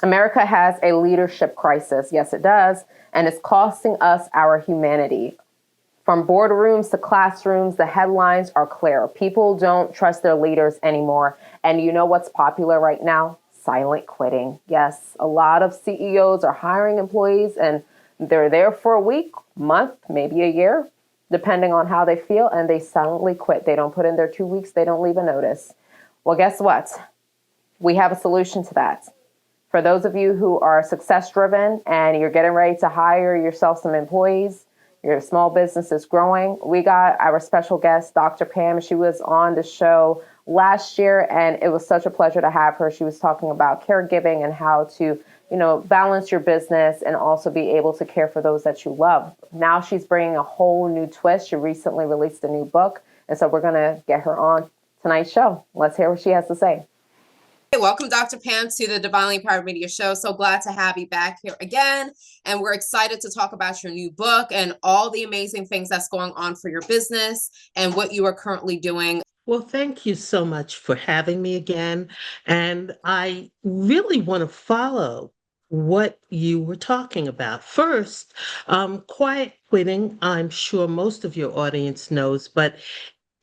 America has a leadership crisis. Yes, it does. And it's costing us our humanity. From boardrooms to classrooms, the headlines are clear. People don't trust their leaders anymore. And you know what's popular right now? Silent quitting. Yes, a lot of CEOs are hiring employees and they're there for a week, month, maybe a year, depending on how they feel, and they silently quit. They don't put in their 2 weeks. They don't leave a notice. Well, guess what? We have a solution to that. For those of you who are success driven and you're getting ready to hire yourself some employees, your small business is growing, we got our special guest, Dr. Pam. She was on the show last year, and it was such a pleasure to have her. She was talking about caregiving and how to, balance your business and also be able to care for those that you love. Now she's bringing a whole new twist. She recently released a new book, and so we're going to get her on tonight's show. Let's hear what she has to say. Hey, welcome, Dr. Pam, to the Divinely Empowered Media Show. So glad to have you back here again. And we're excited to talk about your new book and all the amazing things that's going on for your business and what you are currently doing. Well, thank you so much for having me again. And I really want to follow what you were talking about. First, quiet quitting, I'm sure most of your audience knows, but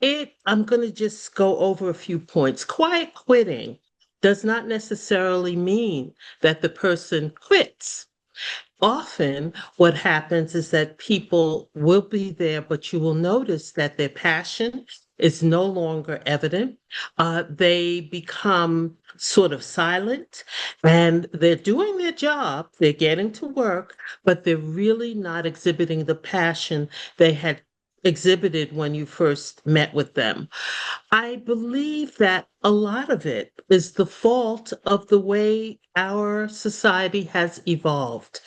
I'm going to just go over a few points. Quiet quitting does not necessarily mean that the person quits. Often what happens is that people will be there, but you will notice that their passion is no longer evident. They become sort of silent and they're doing their job, they're getting to work, but they're really not exhibiting the passion they had exhibited when you first met with them. I believe that a lot of it is the fault of the way our society has evolved.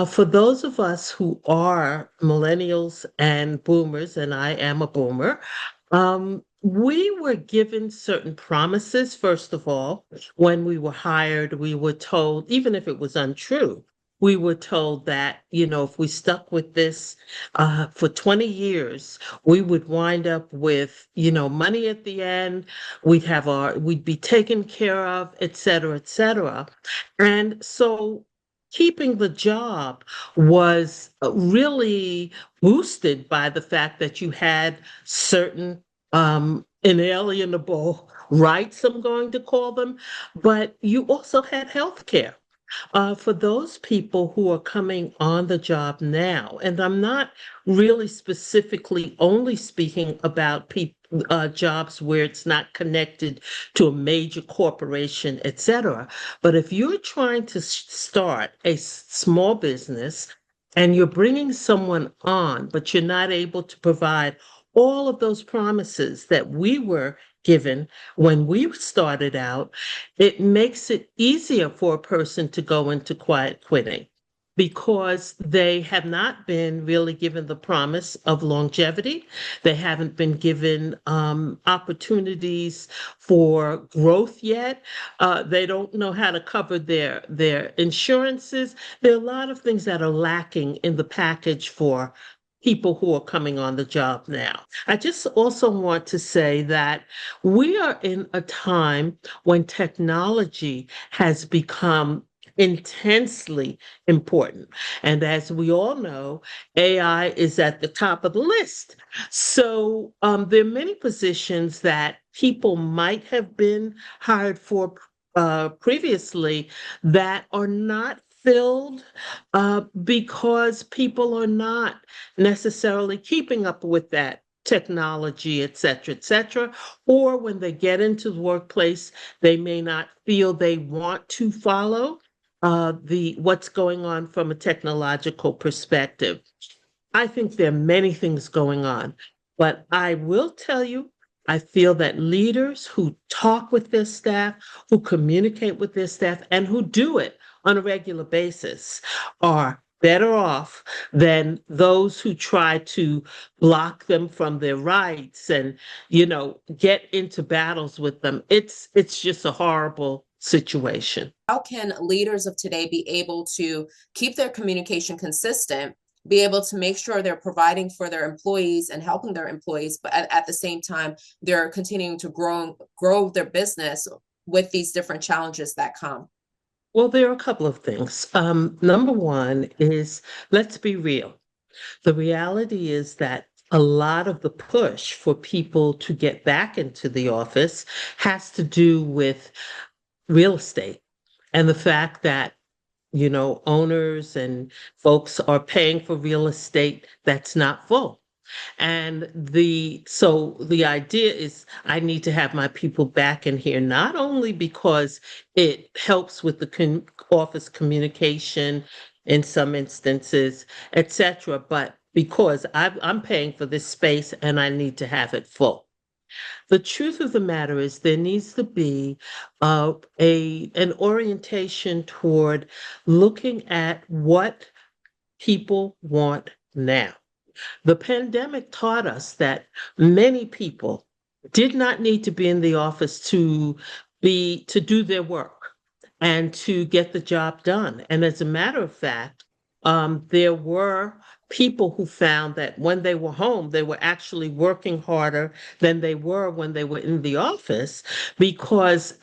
For those of us who are millennials and boomers, and I am a boomer, we were given certain promises, first of all. When we were hired, we were told, even if it was untrue, we were told that, if we stuck with this for 20 years, we would wind up with, money at the end, we'd be taken care of, et cetera, et cetera. And so keeping the job was really boosted by the fact that you had certain inalienable rights, I'm going to call them, but you also had health care. For those people who are coming on the job now, and I'm not really specifically only speaking about jobs where it's not connected to a major corporation, et cetera, but if you're trying to start a small business and you're bringing someone on, but you're not able to provide all of those promises that we were given when we started out, it makes it easier for a person to go into quiet quitting because they have not been really given the promise of longevity. They haven't been given opportunities for growth yet. They don't know how to cover their insurances. There are a lot of things that are lacking in the package for people who are coming on the job now. I just also want to say that we are in a time when technology has become intensely important. And as we all know, AI is at the top of the list. So there are many positions that people might have been hired for previously that are not filled because people are not necessarily keeping up with that technology, et cetera, or when they get into the workplace, they may not feel they want to follow what's going on from a technological perspective. I think there are many things going on, but I will tell you, I feel that leaders who talk with their staff, who communicate with their staff, and who do it on a regular basis are better off than those who try to block them from their rights and, get into battles with them. It's just a horrible situation. How can leaders of today be able to keep their communication consistent, be able to make sure they're providing for their employees and helping their employees, but at the same time, they're continuing to grow their business with these different challenges that come? Well, there are a couple of things. Number one is, let's be real. The reality is that a lot of the push for people to get back into the office has to do with real estate and the fact that, owners and folks are paying for real estate that's not full. And the idea is I need to have my people back in here, not only because it helps with the office communication in some instances, etc., but because I'm paying for this space and I need to have it full. The truth of the matter is there needs to be an orientation toward looking at what people want now. The pandemic taught us that many people did not need to be in the office to do their work and to get the job done. And as a matter of fact, there were people who found that when they were home, they were actually working harder than they were when they were in the office because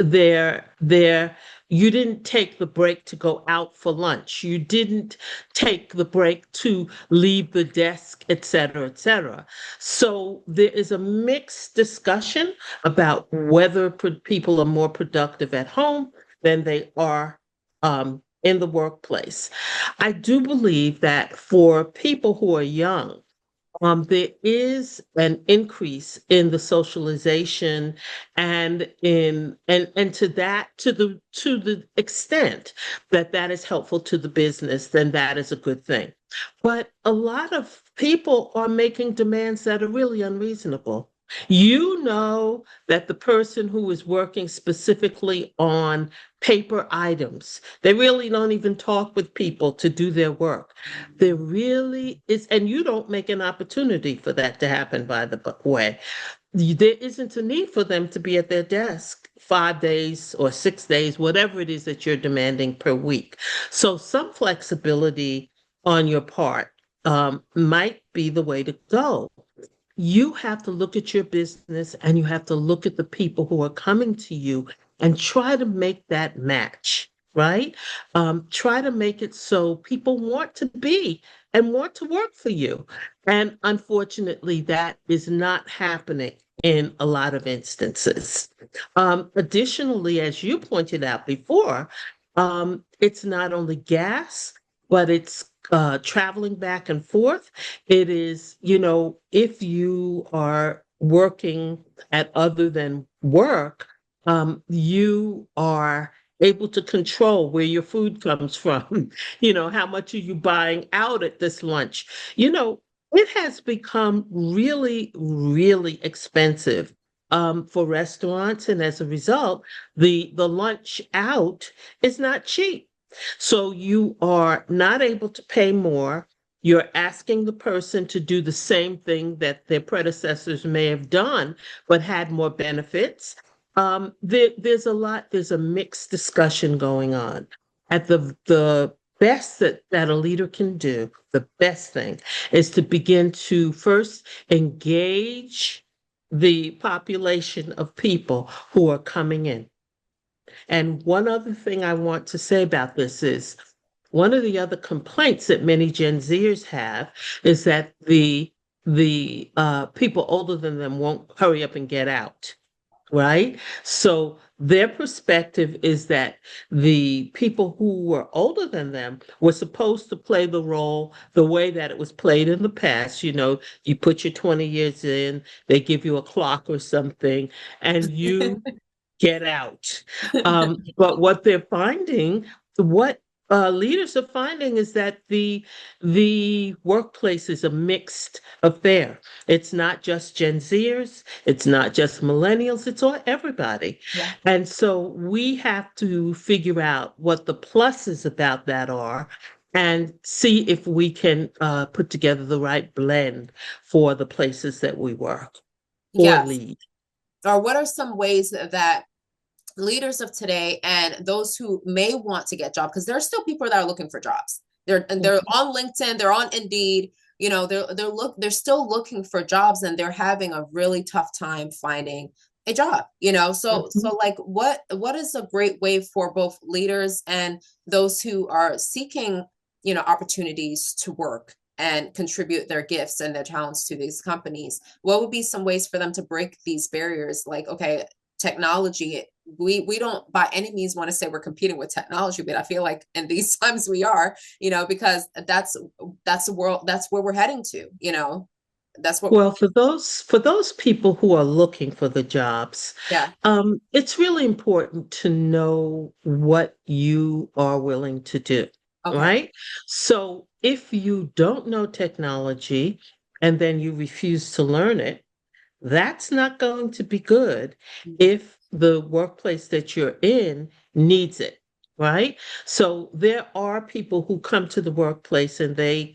you didn't take the break to go out for lunch. You didn't take the break to leave the desk, et cetera, et cetera. So there is a mixed discussion about whether people are more productive at home than they are in the workplace. I do believe that for people who are young, there is an increase in the socialization and to the extent that that is helpful to the business, then that is a good thing. But a lot of people are making demands that are really unreasonable. You know that the person who is working specifically on paper items, they really don't even talk with people to do their work. There really is, and you don't make an opportunity for that to happen, by the way. There isn't a need for them to be at their desk 5 days or 6 days, whatever it is that you're demanding per week. So some flexibility on your part might be the way to go. You have to look at your business and you have to look at the people who are coming to you and try to make that match, right? Try to make it so people want to be and want to work for you. And unfortunately, that is not happening in a lot of instances. Additionally, as you pointed out before, it's not only gas, but it's traveling back and forth. It is, if you are working at other than work, you are able to control where your food comes from. How much are you buying out at this lunch? It has become really, really expensive for restaurants, and as a result, the lunch out is not cheap. So you are not able to pay more. You're asking the person to do the same thing that their predecessors may have done, but had more benefits. There's a mixed discussion going on. At the best that a leader can do, the best thing is to begin to first engage the population of people who are coming in. And one other thing I want to say about this is one of the other complaints that many Gen Zers have is that the people older than them won't hurry up and get out, right? So their perspective is that the people who were older than them were supposed to play the role the way that it was played in the past. You put your 20 years in, they give you a clock or something, and you get out. But what they're finding, what leaders are finding is that the workplace is a mixed affair. It's not just Gen Zers, it's not just millennials, it's all everybody. Yeah. And so we have to figure out what the pluses about that are and see if we can put together the right blend for the places that we work or Yes. lead. Or what are some ways that leaders of today and those who may want to get jobs, because there are still people that are looking for jobs. They're on LinkedIn, they're on Indeed, they're still looking for jobs, and they're having a really tough time finding a job, so like what is a great way for both leaders and those who are seeking, opportunities to work and contribute their gifts and their talents to these companies? What would be some ways for them to break these barriers? Like, okay, technology, we don't by any means want to say we're competing with technology, but I feel like in these times we are, because that's the world, that's where we're heading to, that's what. Well, for those people who are looking for the jobs, Yeah. it's really important to know what you are willing to do, Okay. right? So if you don't know technology and then you refuse to learn it, that's not going to be good Mhm. if the workplace that you're in needs it, right? So there are people who come to the workplace and they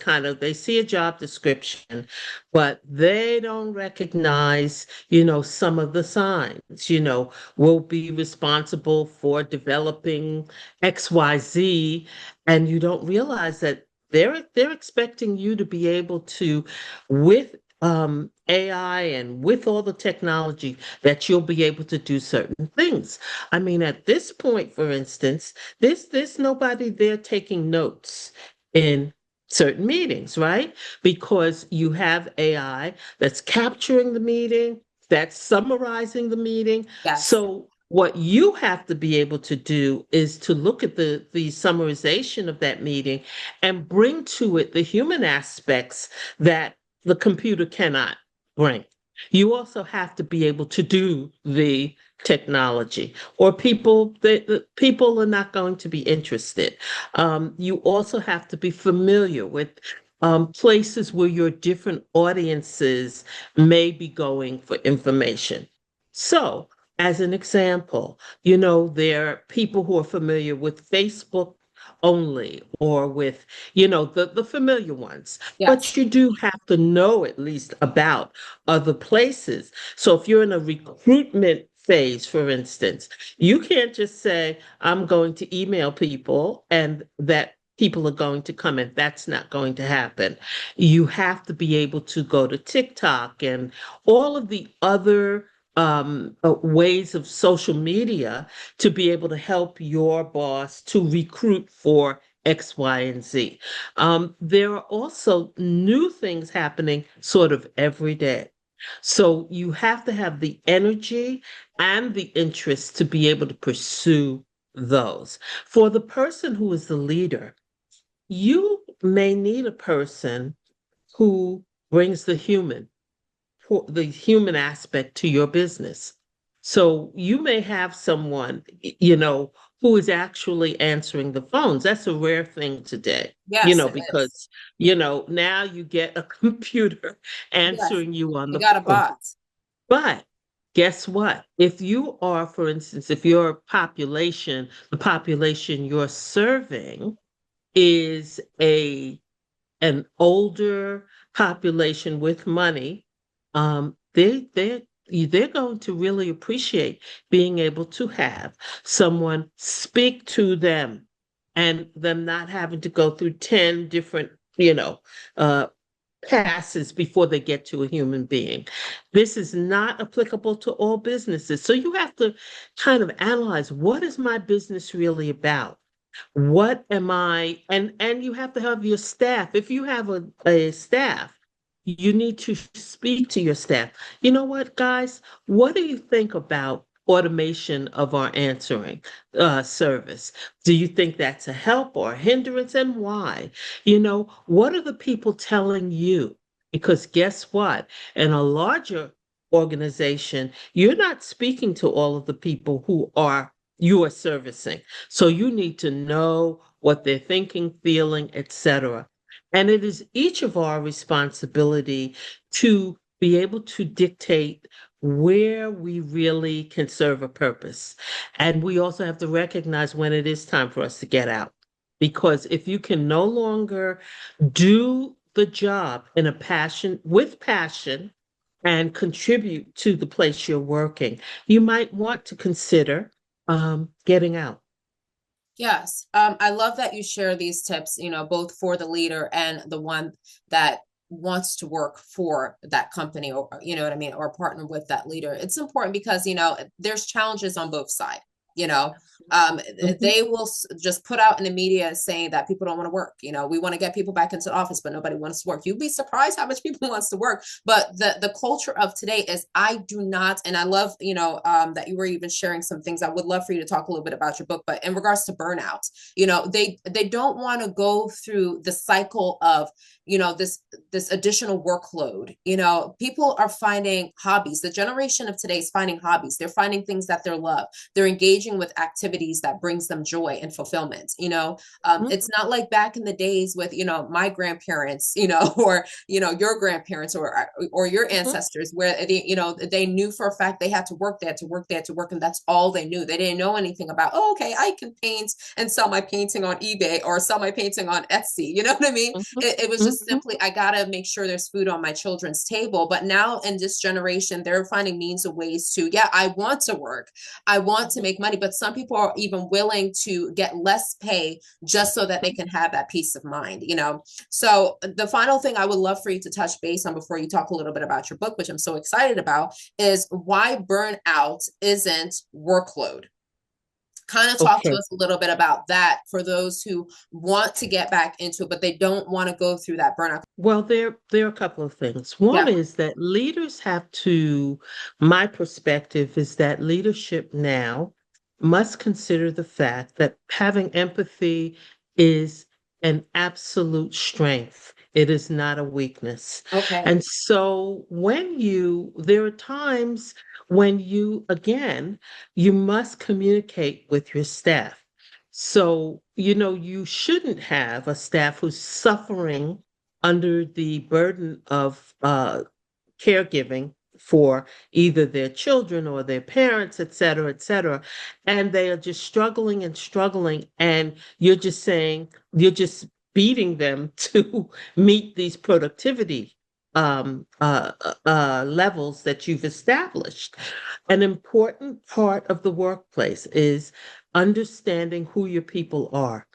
see a job description, but they don't recognize, some of the signs, will be responsible for developing XYZ, and you don't realize that they're expecting you to be able to, with AI and with all the technology, that you'll be able to do certain things. I mean, at this point, for instance, there's nobody there taking notes in certain meetings, right? Because you have AI that's capturing the meeting, that's summarizing the meeting. Yes. So what you have to be able to do is to look at the summarization of that meeting and bring to it the human aspects that the computer cannot bring. You also have to be able to do the technology, or the people are not going to be interested. You also have to be familiar with places where your different audiences may be going for information. So, as an example, there are people who are familiar with Facebook only, or with, the familiar ones. Yes. But you do have to know at least about other places. So if you're in a recruitment phase, for instance, you can't just say, I'm going to email people and that people are going to come in. That's not going to happen. You have to be able to go to TikTok and all of the other ways of social media to be able to help your boss to recruit for X, Y, and Z. There are also new things happening sort of every day. So you have to have the energy and the interest to be able to pursue those. For the person who is the leader, you may need a person who brings the human aspect to your business. So you may have someone, who is actually answering the phones. That's a rare thing today, Yes, it is. because, now you get a computer Yes. answering you on You the got a phone. bot. But guess what? If you are, for instance, if your population, the population you're serving is an older population with money, they're going to really appreciate being able to have someone speak to them and them not having to go through 10 different, uh, passes before they get to a human being. This is not applicable to all businesses. So you have to kind of analyze, what is my business really about? What am I, and you have to have your staff. If you have a staff, you need to speak to your staff. You know what, guys? What do you think about automation of our answering service? Do you think that's a help or a hindrance, and why? What are the people telling you? Because guess what? In a larger organization, you're not speaking to all of the people who are you are servicing. So you need to know what they're thinking, feeling, etc. And it is each of our responsibility to be able to dictate where we really can serve a purpose. And we also have to recognize when it is time for us to get out. Because if you can no longer do the job with passion, and contribute to the place you're working, you might want to consider getting out. Yes. I love that you share these tips, both for the leader and the one that wants to work for that company, or you know what I mean, or partner with that leader. It's important because, you know, there's challenges on both sides. You know, they will just put out in the media saying that people don't want to work. You know, we want to get people back into the office, but nobody wants to work. You'd be surprised how much people wants to work. But the culture of today is, I do not, and I love, you know, that you were even sharing some things. I would love for you to talk a little bit about your book, but in regards to burnout, you know, they don't want to go through the cycle of, you know, this additional workload. You know, people are finding hobbies. The generation of today is finding hobbies. They're finding things that they love. They're engaging with activities that brings them joy and fulfillment. You know, it's not like back in the days with, you know, my grandparents, you know, or, you know, your grandparents or your ancestors, where they, you know, they knew for a fact they had to work, they had to work, they had to work, and that's all they knew. They didn't know anything about, oh, okay, I can paint and sell my painting on eBay or sell my painting on Etsy. You know what I mean? It was just simply, I gotta make sure there's food on my children's table. But now in this generation, they're finding means of ways to, yeah, I want to work, I want to make money, but some people are even willing to get less pay just so that they can have that peace of mind, you know? So the final thing I would love for you to touch base on before you talk a little bit about your book, which I'm so excited about, is why burnout isn't workload. Kind of talk to us a little bit about that for those who want to get back into it, but they don't want to go through that burnout. Well, there are a couple of things. One is that leaders have to, my perspective is that leadership now must consider the fact that having empathy is an absolute strength. It is not a weakness. Okay. And so there are times when again, you must communicate with your staff. So, you know, you shouldn't have a staff who's suffering under the burden of caregiving for either their children or their parents, et cetera, et cetera. And they are just struggling and struggling. And you're just beating them to meet these productivity levels that you've established. An important part of the workplace is understanding who your people are,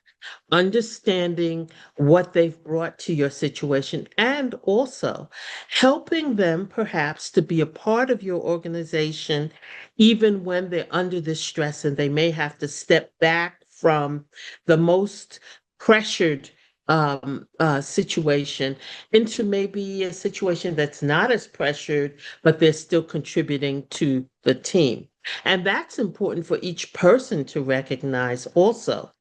understanding what they've brought to your situation, and also helping them perhaps to be a part of your organization, even when they're under this stress and they may have to step back from the most pressured situation into maybe a situation that's not as pressured, but they're still contributing to the team. And that's important for each person to recognize also.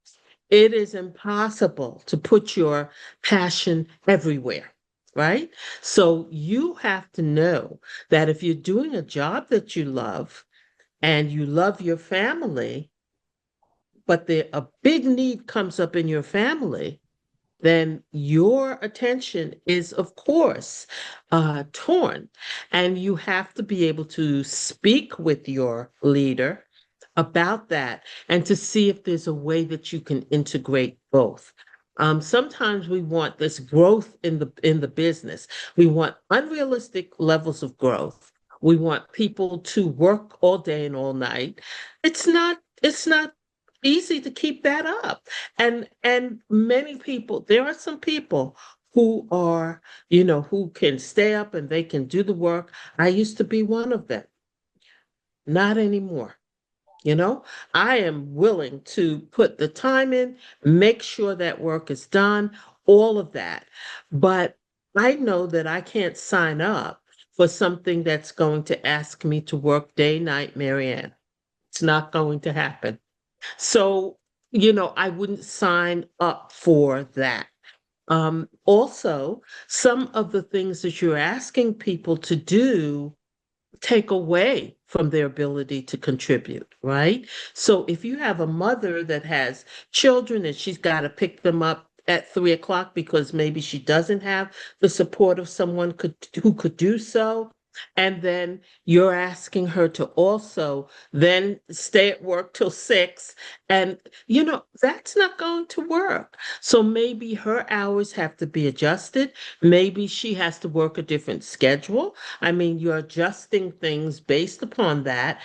It is impossible to put your passion everywhere, right? So you have to know that if you're doing a job that you love and you love your family, but a big need comes up in your family, then your attention is, of course, torn. And you have to be able to speak with your leader about that and to see if there's a way that you can integrate both. Sometimes we want this growth in the business. We want unrealistic levels of growth. We want people to work all day and all night. It's not easy to keep that up. And many people, there are some people who are, you know, who can stay up and they can do the work. I used to be one of them. Not anymore. You know, I am willing to put the time in, make sure that work is done, all of that. But I know that I can't sign up for something that's going to ask me to work day, night, Marianne. It's not going to happen. So, you know, I wouldn't sign up for that. Also, some of the things that you're asking people to do take away from their ability to contribute, right? So if you have a mother that has children and she's got to pick them up at 3 o'clock because maybe she doesn't have the support of someone who could do so, and then you're asking her to also then stay at work till 6, and you know that's not going to work. So maybe her hours have to be adjusted. Maybe she has to work a different schedule. I mean, you're adjusting things based upon that.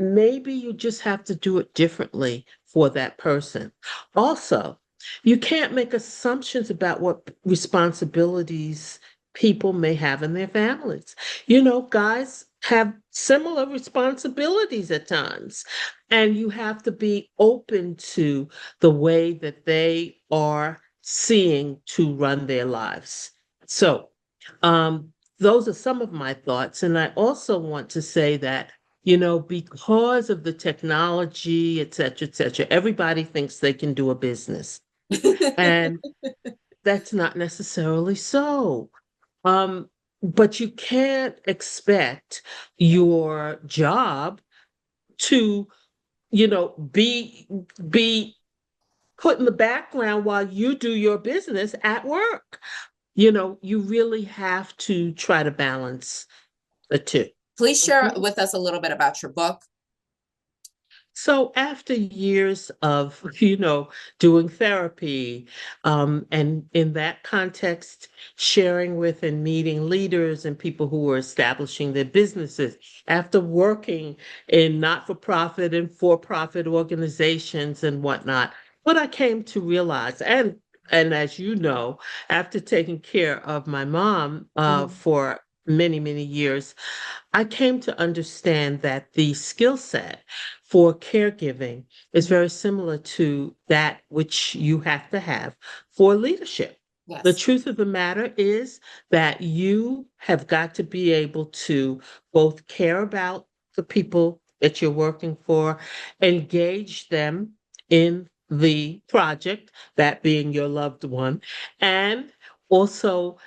Maybe you just have to do it differently for that person. Also, you can't make assumptions about what responsibilities people may have in their families. You know, guys have similar responsibilities at times, and you have to be open to the way that they are seeing to run their lives. So, those are some of my thoughts. And I also want to say that, you know, because of the technology, et cetera, everybody thinks they can do a business. And that's not necessarily so. Um, but you can't expect your job to, you know, be put in the background while you do your business at work. You know, you really have to try to balance the two. Please share Mhm. with us a little bit about your book. So after years of, you know, doing therapy, and in that context, sharing with and meeting leaders and people who were establishing their businesses, after working in not-for-profit and for-profit organizations and whatnot, what I came to realize, and as you know, after taking care of my mom Mhm. for many, many years, I came to understand that the skill set for caregiving is very similar to that which you have to have for leadership. The Yes. truth of the matter is that you have got to be able to both care about the people that you're working for, engage them in the project, that being your loved one, and also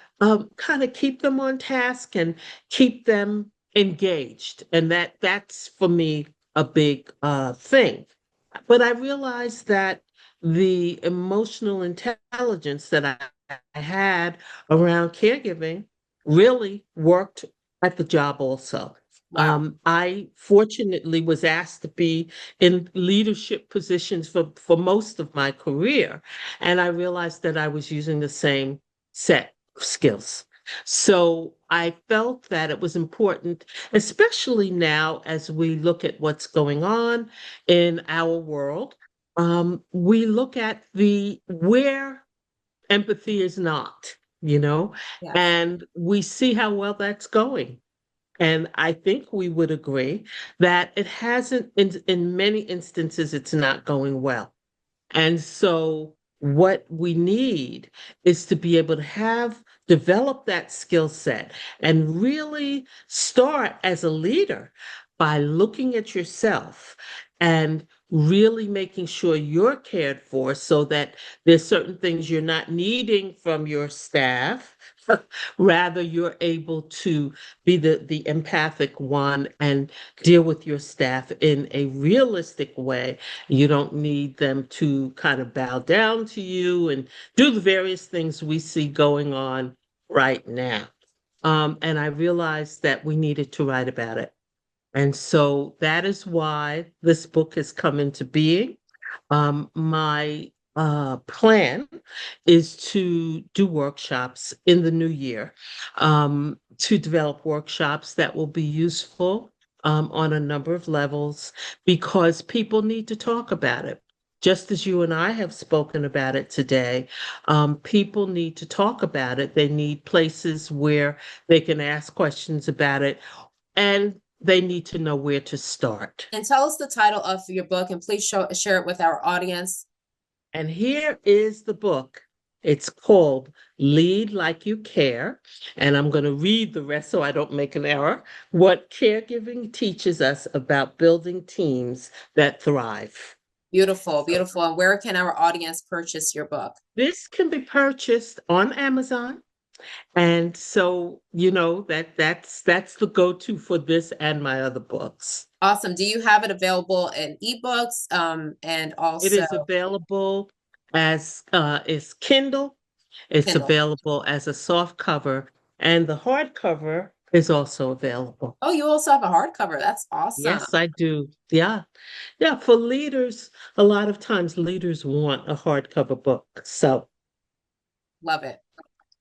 kind of keep them on task and keep them engaged. And that's for me a big thing. But I realized that the emotional intelligence that I had around caregiving really worked at the job also. Wow. I fortunately was asked to be in leadership positions for most of my career, and I realized that I was using the same set of skills. So I felt that it was important, especially now as we look at what's going on in our world. We look at the where empathy is not, you know, Yes. and we see how well that's going. And I think we would agree that it hasn't, in many instances, it's not going well. And so, what we need is to be able to develop that skill set and really start as a leader by looking at yourself and really making sure you're cared for so that there's certain things you're not needing from your staff. Rather, you're able to be the empathic one and deal with your staff in a realistic way. You don't need them to kind of bow down to you and do the various things we see going on right now. And I realized that we needed to write about it. And so that is why this book has come into being. My plan is to do workshops in the new year, to develop workshops that will be useful on a number of levels because people need to talk about it. Just as you and I have spoken about it today, people need to talk about it. They need places where they can ask questions about it, and they need to know where to start. And tell us the title of your book, and please share it with our audience. And here is the book. It's called Lead Like You Care. And I'm going to read the rest so I don't make an error. What caregiving teaches us about building teams that thrive. Beautiful, So beautiful. And where can our audience purchase your book? this can be purchased on Amazon. And so, you know, that's the go-to for this and my other books. Awesome. Do you have it available in ebooks? And It also is available as is Kindle. It's Kindle. available as a soft cover, and the hardcover is also available. Oh, you also have a hardcover. That's awesome. Yes, I do. Yeah. Yeah. For leaders, a lot of times leaders want a hardcover book. So Love it.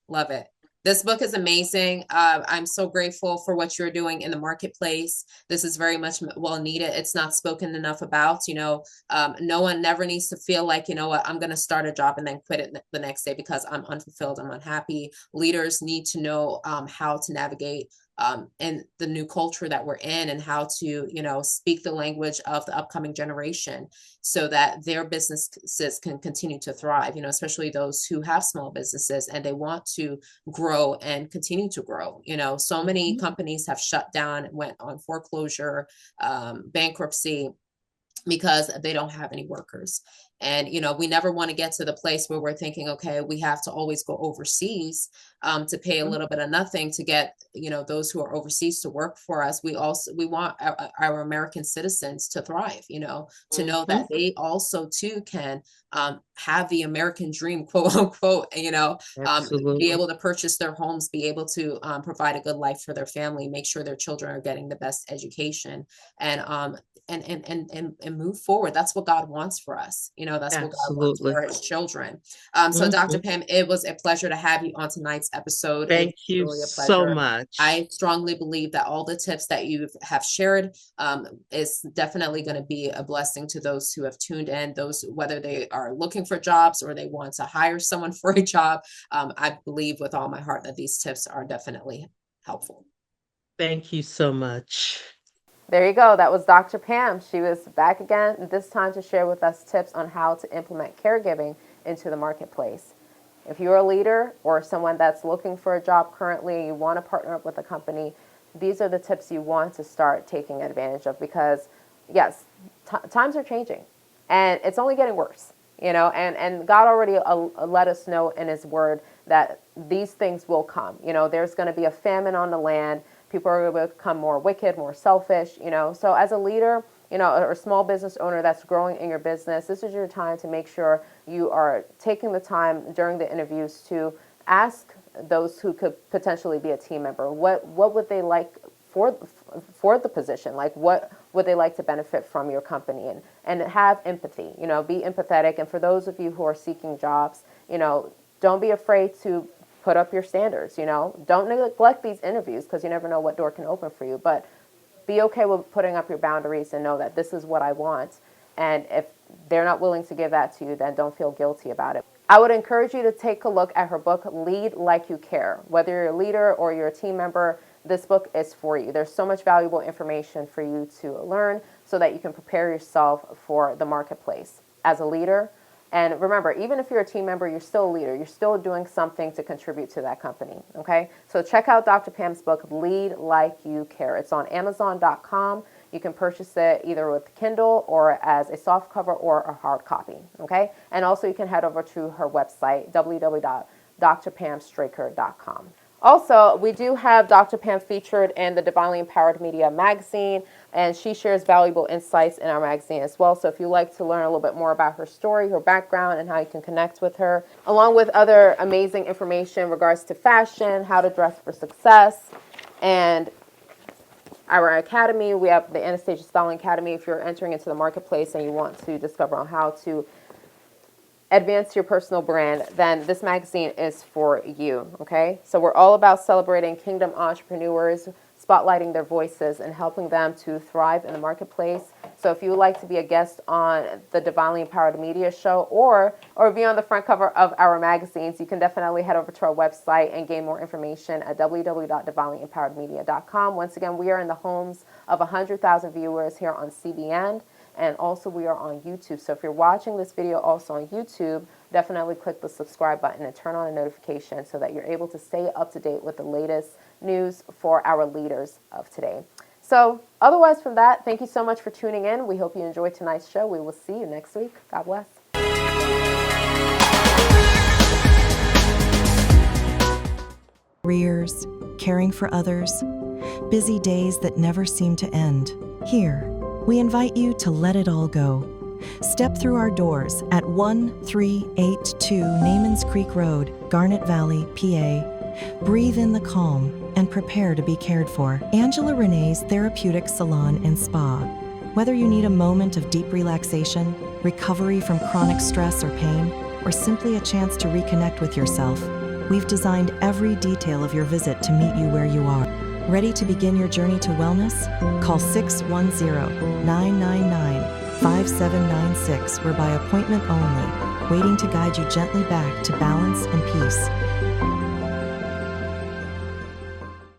Love it. This book is amazing. I'm so grateful for what you're doing in the marketplace. This is very much well needed. It's not spoken enough about. No one never needs to feel like, you know what, I'm going to start a job and then quit it the next day because I'm unfulfilled, I'm unhappy. Leaders need to know how to navigate in the new culture that we're in, and how to, speak the language of the upcoming generation so that their businesses can continue to thrive, especially those who have small businesses and they want to grow and continue to grow. So many companies have shut down, went on foreclosure, bankruptcy, because they don't have any workers. And, we never want to get to the place where we're thinking, okay, we have to always go overseas to pay a little bit of nothing to get, those who are overseas to work for us. We want our American citizens to thrive, to know that they also too can have the American dream, quote unquote, be able to purchase their homes, be able to provide a good life for their family, make sure their children are getting the best education, and move forward. That's what God wants for us. That's what God wants for his children. So Dr. Pam, it was a pleasure to have you on tonight's episode. Thank you really so much. I strongly believe that all the tips that you have shared is definitely going to be a blessing to those who have tuned in, those, whether they are looking for jobs or they want to hire someone for a job. I believe with all my heart that these tips are definitely helpful. Thank you so much. There you go. That was Dr. Pam. She was back again, this time to share with us tips on how to implement caregiving into the marketplace. If you're a leader or someone that's looking for a job currently, you want to partner up with a company, these are the tips you want to start taking advantage of, because yes, times are changing and it's only getting worse, and God already let us know in his word that these things will come. There's going to be a famine on the land. People are going to become more wicked, more selfish, So as a leader, or a small business owner that's growing in your business, this is your time to make sure you are taking the time during the interviews to ask those who could potentially be a team member, what would they like for the position? Like, what would they like to benefit from your company? And have empathy, be empathetic. And for those of you who are seeking jobs, don't be afraid to put up your standards, don't neglect these interviews, because you never know what door can open for you, but be okay with putting up your boundaries and know that this is what I want. And if they're not willing to give that to you, then don't feel guilty about it. I would encourage you to take a look at her book, Lead Like You Care. Whether you're a leader or you're a team member, this book is for you. There's so much valuable information for you to learn so that you can prepare yourself for the marketplace as a leader. And remember, even if you're a team member, you're still a leader. You're still doing something to contribute to that company, okay? So check out Dr. Pam's book, Lead Like You Care. It's on Amazon.com. You can purchase it either with Kindle or as a soft cover or a hard copy, okay? And also you can head over to her website, www.drpamstraker.com. Also, we do have Dr. Pam featured in the Divinely Empowered Media magazine, and she shares valuable insights in our magazine as well. So if you'd like to learn a little bit more about her story, her background, and how you can connect with her, along with other amazing information in regards to fashion, how to dress for success, and our academy, we have the Anastacia Styling Academy. If you're entering into the marketplace and you want to discover on how to advance your personal brand, then this magazine is for you, okay? So we're all about celebrating kingdom entrepreneurs, spotlighting their voices, and helping them to thrive in the marketplace. So if you would like to be a guest on the Divinely Empowered Media Show or be on the front cover of our magazines, you can definitely head over to our website and gain more information at www.divinelympoweredmedia.com. Once again, we are in the homes of 100,000 viewers here on CBN. And also we are on YouTube. So if you're watching this video also on YouTube, definitely click the subscribe button and turn on a notification so that you're able to stay up to date with the latest news for our leaders of today. So otherwise from that, thank you so much for tuning in. We hope you enjoyed tonight's show. We will see you next week. God bless. Careers, caring for others, busy days that never seem to end. Here, we invite you to let it all go. Step through our doors at 1382 Namans Creek Road, Garnet Valley, PA. Breathe in the calm and prepare to be cared for. Angela Renee's Therapeutic Salon and Spa. Whether you need a moment of deep relaxation, recovery from chronic stress or pain, or simply a chance to reconnect with yourself, We've designed every detail of your visit to meet you where you are. Ready to begin your journey to wellness? Call 610-999-5796. We're by appointment only, waiting to guide you gently back to balance and peace.